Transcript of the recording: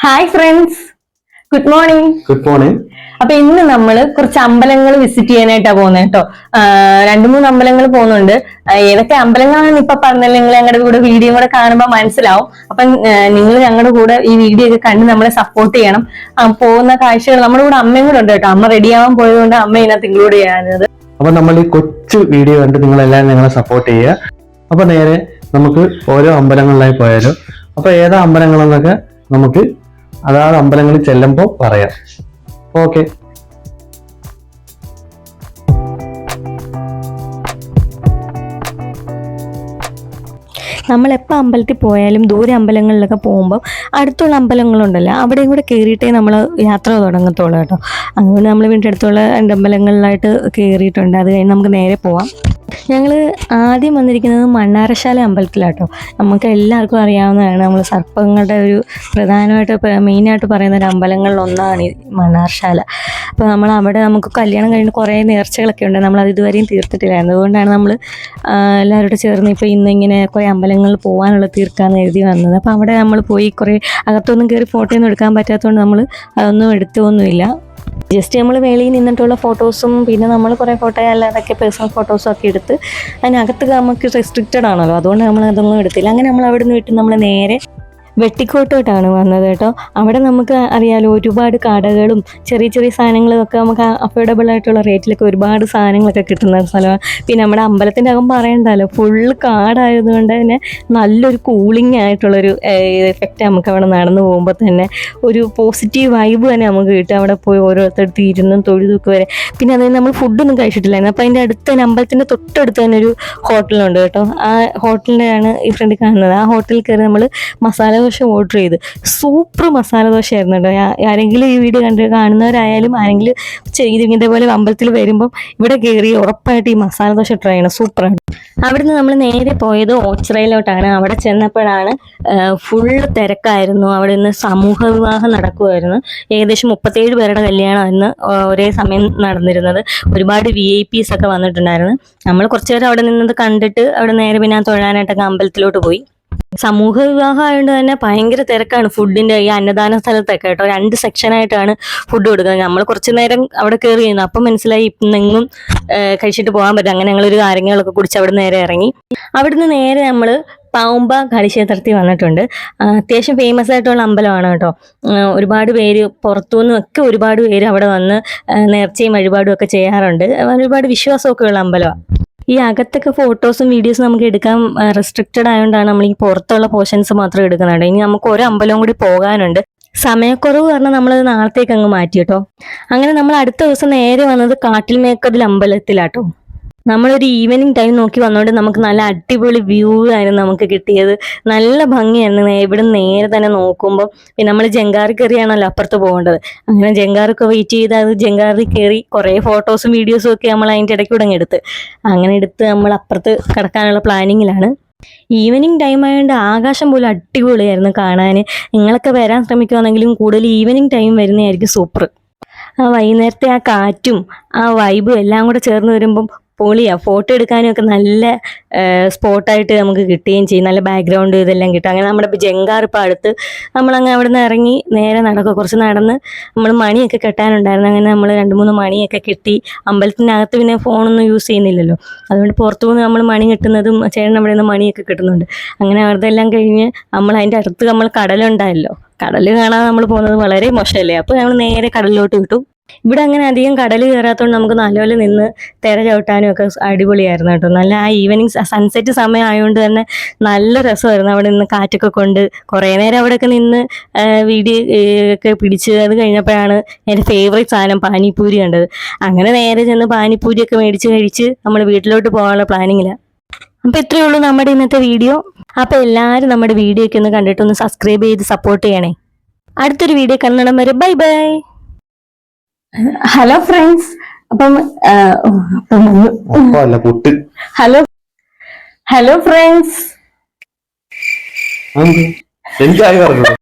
Hi friends, good morning. Good morning. അപ്പൊ ഇന്ന് നമ്മൾ കുറച്ച് അമ്പലങ്ങൾ വിസിറ്റ് ചെയ്യാനായിട്ടാ പോകുന്നത് കേട്ടോ. 2-3 അമ്പലങ്ങൾ പോകുന്നുണ്ട്. ഏതൊക്കെ അമ്പലങ്ങളാണെന്ന് ഇപ്പൊ പറഞ്ഞാൽ നിങ്ങൾ ഞങ്ങളുടെ കൂടെ വീഡിയോ കൂടെ കാണുമ്പോൾ മനസ്സിലാവും. അപ്പൊ നിങ്ങൾ ഞങ്ങളുടെ കൂടെ ഈ വീഡിയോ ഒക്കെ കണ്ട് നമ്മളെ സപ്പോർട്ട് ചെയ്യണം. പോകുന്ന കാഴ്ചകൾ നമ്മുടെ കൂടെ അമ്മയും കൂടെ ഉണ്ട് കേട്ടോ. അമ്മ റെഡിയാവാൻ പോയതുകൊണ്ട് അമ്മ ഇതിനകത്ത് ഇൻക്ലൂഡ് ചെയ്യാനത്. അപ്പൊ നമ്മൾ ഈ കൊച്ചു വീഡിയോ കണ്ട് നിങ്ങളെല്ലാവരും ഞങ്ങളെ സപ്പോർട്ട് ചെയ്യുക. അപ്പൊ നേരെ നമുക്ക് ഓരോ അമ്പലങ്ങളിലായി പോയാലോ. അപ്പൊ ഏതാ അമ്പലങ്ങളെന്നൊക്കെ നമുക്ക് അതാത് അമ്പലങ്ങളിൽ ചെല്ലുമ്പോൾ പറയാം. ഓക്കെ. നമ്മളെപ്പോൾ അമ്പലത്തിൽ പോയാലും ദൂരെ അമ്പലങ്ങളിലൊക്കെ പോകുമ്പോൾ അടുത്തുള്ള അമ്പലങ്ങളുണ്ടല്ലോ അവിടെയും കൂടെ കയറിയിട്ടേ നമ്മൾ യാത്ര തുടങ്ങത്തുള്ളൂ കേട്ടോ. അതുകൊണ്ട് നമ്മൾ വീട്ടിൻ്റെ അടുത്തുള്ള 2 അമ്പലങ്ങളിലായിട്ട് കയറിയിട്ടുണ്ട്. അത് കഴിഞ്ഞ് നമുക്ക് നേരെ പോവാം. ഞങ്ങൾ ആദ്യം വന്നിരിക്കുന്നത് മണ്ണാറശാല അമ്പലത്തിലാട്ടോ. നമുക്ക് എല്ലാവർക്കും അറിയാവുന്നതാണ്, നമ്മൾ സർപ്പങ്ങളുടെ ഒരു പ്രധാനമായിട്ട് മെയിനായിട്ട് പറയുന്ന ഒരു അമ്പലങ്ങളിലൊന്നാണ് ഈ മണ്ണാറശാല. അപ്പോൾ നമ്മൾ അവിടെ നമുക്ക് കല്യാണം കഴിഞ്ഞ് കുറേ നേർച്ചകളൊക്കെ ഉണ്ട്. നമ്മളത് ഇതുവരെയും തീർത്തിട്ടില്ലായിരുന്നു. അതുകൊണ്ടാണ് നമ്മൾ എല്ലാവരോടും ചേർന്ന് ഇപ്പോൾ ഇന്നിങ്ങനെ കുറേ അമ്പലങ്ങളിൽ പോകാനുള്ള തീർക്കാമെന്ന് എഴുതി വന്നത്. അപ്പോൾ അവിടെ നമ്മൾ പോയി കുറേ അകത്തൊന്നും കയറി ഫോട്ടോയൊന്നും എടുക്കാൻ പറ്റാത്തതുകൊണ്ട് നമ്മൾ അതൊന്നും എടുത്തൊന്നുമില്ല. ജസ്റ്റ് നമ്മൾ വെളിയിൽ നിന്നിട്ടുള്ള ഫോട്ടോസും പിന്നെ നമ്മൾ കുറേ ഫോട്ടോ അല്ലാതൊക്കെ പേഴ്സണൽ ഫോട്ടോസും ഒക്കെ എടുത്ത് അതിനകത്ത് നമുക്ക് റെസ്ട്രിക്റ്റഡ് ആണല്ലോ, അതുകൊണ്ട് നമ്മൾ അതൊന്നും എടുത്തില്ല. അങ്ങനെ നമ്മൾ അവിടെ നിന്ന് വിട്ട് നമ്മൾ നേരെ വെട്ടിക്കോട്ടോട്ടാണ് വന്നത് കേട്ടോ. അവിടെ നമുക്ക് അറിയാലോ ഒരുപാട് കടകളും ചെറിയ ചെറിയ സാധനങ്ങളും ഒക്കെ നമുക്ക് അഫോർഡബിൾ ആയിട്ടുള്ള റേറ്റിലൊക്കെ ഒരുപാട് സാധനങ്ങളൊക്കെ കിട്ടുന്ന സ്ഥലമാണ്. പിന്നെ നമ്മുടെ അമ്പലത്തിൻ്റെ അകം പറയണ്ടല്ലോ, ഫുള്ള് കാടായതുകൊണ്ട് തന്നെ നല്ലൊരു കൂളിംഗ് ആയിട്ടുള്ളൊരു എഫക്റ്റ് നമുക്ക് അവിടെ നടന്നു പോകുമ്പോൾ തന്നെ ഒരു പോസിറ്റീവ് വൈബ് തന്നെ നമുക്ക് കിട്ടും. അവിടെ പോയി ഓരോരുത്തടുത്ത് ഇരുന്നും തൊഴുതൊക്കെ വരെ. പിന്നെ അതായത് നമ്മൾ ഫുഡൊന്നും കഴിച്ചിട്ടില്ലായിരുന്നു. അപ്പോൾ അതിൻ്റെ അടുത്ത് തന്നെ അമ്പലത്തിൻ്റെ തൊട്ടടുത്ത് തന്നെ ഒരു ഹോട്ടലുണ്ട് കേട്ടോ. ആ ഹോട്ടലിൻ്റെയാണ് ഈ ഫ്രണ്ട് കാണുന്നത്. ആ ഹോട്ടലിൽ കയറി നമ്മൾ മസാല ദോശ ഓർഡർ ചെയ്ത് സൂപ്പർ മസാല ദോശ ആയിരുന്നു കേട്ടോ. ആരെങ്കിലും ഈ വീഡിയോ കാണുന്നവരായാലും ആരെങ്കിലും ഇതേപോലെ അമ്പലത്തിൽ വരുമ്പം ഇവിടെ കയറി ഉറപ്പായിട്ട് ഈ മസാല ദോശ ട്രൈ ചെയ്യണം, സൂപ്പറാണ്. അവിടുന്ന് നമ്മൾ നേരെ പോയത് ഓച്ചിറയിലോട്ടാണ്. അവിടെ ചെന്നപ്പോഴാണ് ഫുള്ള് തിരക്കായിരുന്നു. അവിടെ നിന്ന് സമൂഹ വിവാഹം നടക്കുമായിരുന്നു. ഏകദേശം 37 പേരുടെ കല്യാണമായിരുന്നു ഒരേ സമയം നടന്നിരുന്നത്. ഒരുപാട് VIPs ഒക്കെ വന്നിട്ടുണ്ടായിരുന്നു. നമ്മൾ കുറച്ചു നേരം അവിടെ നിന്നത് കണ്ടിട്ട് അവിടെ നേരെ പിന്നെ തൊഴാനായിട്ടൊക്കെ അമ്പലത്തിലോട്ട് പോയി. സമൂഹ വിവാഹം ആയതുകൊണ്ട് തന്നെ ഭയങ്കര തിരക്കാണ് ഫുഡിൻ്റെ ഈ അന്നദാന സ്ഥലത്തൊക്കെ കേട്ടോ. 2 സെക്ഷനായിട്ടാണ് ഫുഡ് കൊടുക്കുന്നത്. നമ്മൾ കുറച്ച് നേരം അവിടെ കയറി ചെയ്യുന്നു. അപ്പം മനസ്സിലായി ഇന്നെങ്ങും കഴിച്ചിട്ട് പോകാൻ പറ്റും. അങ്ങനെ ഞങ്ങളൊരു നാരങ്ങകളൊക്കെ കുടിച്ച് അവിടെ നേരെ ഇറങ്ങി. അവിടുന്ന് നേരെ നമ്മൾ പാവുമ്പ കാളിക്ഷേത്രത്തിൽ വന്നിട്ടുണ്ട്. അത്യാവശ്യം ഫേമസ് ആയിട്ടുള്ള അമ്പലമാണ് കേട്ടോ. ഒരുപാട് പേര് പുറത്തുനിന്നും ഒക്കെ ഒരുപാട് പേര് അവിടെ വന്ന് നേർച്ചയും വഴിപാടും ഒക്കെ ചെയ്യാറുണ്ട്. ഒരുപാട് വിശ്വാസമൊക്കെ ഉള്ള അമ്പലമാണ്. ഈ അകത്തൊക്കെ ഫോട്ടോസും വീഡിയോസും നമുക്ക് എടുക്കാൻ റെസ്ട്രിക്റ്റഡ് ആയതുകൊണ്ടാണ് നമ്മൾ ഈ പുറത്തുള്ള പോർഷൻസ് മാത്രം എടുക്കുന്നുണ്ട്. ഇനി നമുക്ക് ഒരു അമ്പലവും കൂടി പോകാനുണ്ട്. സമയക്കുറവ് കാരണം നമ്മളത് നാളത്തേക്ക് അങ്ങ് മാറ്റി കേട്ടോ. അങ്ങനെ നമ്മൾ അടുത്ത ദിവസം നേരെ വന്നത് കാട്ടിൽ മേക്കതിൽ അമ്പലത്തിലാട്ടോ. നമ്മളൊരു ഈവനിങ് ടൈം നോക്കി വന്നതുകൊണ്ട് നമുക്ക് നല്ല അടിപൊളി വ്യൂ ആയിരുന്നു നമുക്ക് കിട്ടിയത്. നല്ല ഭംഗിയായിരുന്നു ഇവിടെ നേരെ തന്നെ നോക്കുമ്പോൾ. പിന്നെ നമ്മൾ ജങ്കാറി കയറിയാണല്ലോ അപ്പുറത്ത് പോകേണ്ടത്. അങ്ങനെ ജങ്കാറൊക്കെ വെയിറ്റ് ചെയ്ത് അത് ജങ്കാറിൽ കയറി കുറേ ഫോട്ടോസും വീഡിയോസും ഒക്കെ നമ്മൾ അതിൻ്റെ ഇടയ്ക്ക് കൂടെ എടുത്ത് അങ്ങനെ എടുത്ത് നമ്മൾ അപ്പുറത്ത് കിടക്കാനുള്ള പ്ലാനിങ്ങിലാണ്. ഈവനിങ് ടൈം ആയതുകൊണ്ട് ആകാശം പോലും അടിപൊളിയായിരുന്നു കാണാൻ. നിങ്ങളൊക്കെ വരാൻ ശ്രമിക്കുകയാണെങ്കിലും കൂടുതൽ ഈവനിങ് ടൈം വരുന്നതായിരിക്കും സൂപ്പർ. ആ വൈകുന്നേരത്തെ ആ കാറ്റും ആ വൈബും എല്ലാം കൂടെ ചേർന്ന് വരുമ്പം പൊളിയാണ്. ഫോട്ടോ എടുക്കാനും ഒക്കെ നല്ല സ്പോട്ടായിട്ട് നമുക്ക് കിട്ടുകയും ചെയ്യും. നല്ല ബാക്ക്ഗ്രൗണ്ട് ഇതെല്ലാം കിട്ടും. അങ്ങനെ നമ്മുടെ ജങ്കാർ ഇപ്പോൾ അടുത്ത് നമ്മളങ്ങ് അവിടെ നിന്ന് ഇറങ്ങി നേരെ നടക്കുക. കുറച്ച് നടന്ന് നമ്മൾ മണിയൊക്കെ കെട്ടാനുണ്ടായിരുന്നു. അങ്ങനെ നമ്മൾ 2-3 മണിയൊക്കെ കെട്ടി. അമ്പലത്തിനകത്ത് പിന്നെ ഫോണൊന്നും യൂസ് ചെയ്യുന്നില്ലല്ലോ, അതുകൊണ്ട് പുറത്തു നിന്ന് നമ്മൾ മണി കെട്ടുന്നതും ചേട്ടൻ അവിടെ നിന്ന് മണിയൊക്കെ കിട്ടുന്നുണ്ട്. അങ്ങനെ അതെല്ലാം കഴിഞ്ഞ് നമ്മൾ അതിൻ്റെ അടുത്ത് നമ്മൾ കടലുണ്ടായല്ലോ. കടൽ കാണാൻ നമ്മൾ പോകുന്നത് വളരെ മോശമല്ലേ. അപ്പോൾ നമ്മൾ നേരെ കടലിലോട്ട് വിട്ടു. ഇവിടെ അങ്ങനെ അധികം കടൽ കയറാത്തതുകൊണ്ട് നമുക്ക് നല്ലപോലെ നിന്ന് തിര ചവിട്ടാനും ഒക്കെ അടിപൊളിയായിരുന്നു കേട്ടോ. നല്ല ആ ഈവനിങ് സൺസെറ്റ് സമയം ആയതുകൊണ്ട് തന്നെ നല്ല രസമായിരുന്നു. അവിടെ നിന്ന് കാറ്റൊക്കെ കൊണ്ട് കുറേ നേരം അവിടെയൊക്കെ നിന്ന് വീഡിയോ ഒക്കെ പിടിച്ച് അത് കഴിഞ്ഞപ്പോഴാണ് എൻ്റെ ഫേവറേറ്റ് സാധനം പാനിപ്പൂരി കണ്ടത്. അങ്ങനെ നേരെ ചെന്ന് പാനിപ്പൂരിയൊക്കെ മേടിച്ച് കഴിച്ച് നമ്മൾ വീട്ടിലോട്ട് പോകാനുള്ള പ്ലാനിങ്ങിലാണ്. അപ്പോൾ ഇത്രയേ ഉള്ളൂ നമ്മുടെ ഇന്നത്തെ വീഡിയോ. അപ്പോൾ എല്ലാവരും നമ്മുടെ വീഡിയോ ഒക്കെ ഒന്ന് കണ്ടിട്ടൊന്ന് സബ്സ്ക്രൈബ് ചെയ്ത് സപ്പോർട്ട് ചെയ്യണേ. അടുത്തൊരു വീഡിയോ കാണണം വരെ bye bye. Hello friends. Hello friends. എനിക്ക്